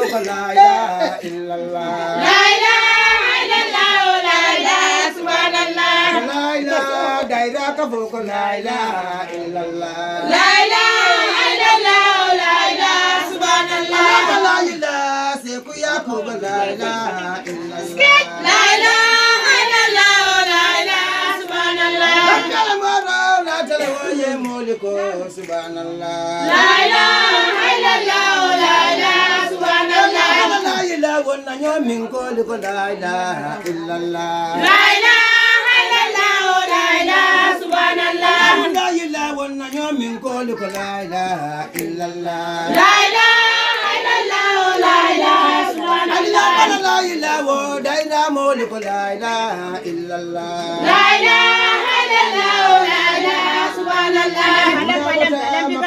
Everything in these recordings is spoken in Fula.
foko la ilaha illallah. La ilaha illallah, la ilaha subhanallah. La ilaha daira ka foko la ilaha illallah. La ilaha illallah, la ilaha subhanallah. La ilaha se ku ya foko la ilaha illallah. La ilaha illallah, la ilaha subhanallah. Kalamara la talawaye moliko subhanallah. La ilaha illallah, la ilaha subhanallah. La ilaha wonna nyomin ko liko la ilaha illallah. La ilaha illallah, la ilaha subhanallah. La ilaha wonna nyomin ko liko la ilaha illallah. La ilaha illallah, la ilaha subhanallah. La ilaha wo daira moliko la ilaha illallah. La ilaha illallah, la ilaha subhanallah. La ilaha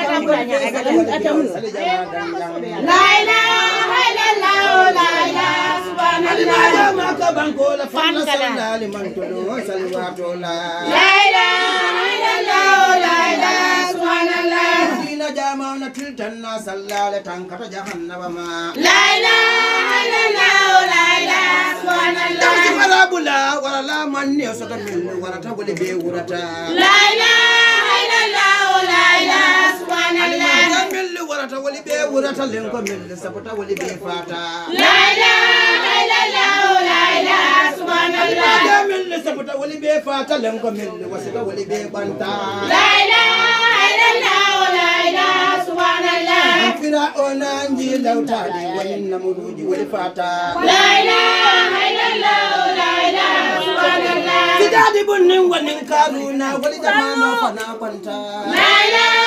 illallah, la ilaha subhanallah. La ilaha illallah, la ilaha subhanallah. La ilaha illallah, la ilaha subhanallah. La ilaha illallah, la ilaha subhanallah. La ilaha illallah, la ilaha subhanallah. La ilaha illallah, la ilaha subhanallah. Fira ona njila utali wanyina muruji walifata. La ilaha illallah, la ilaha subhanallah. Sidadi bunin wanin karuna wali jamano fana kwanta. La ilaha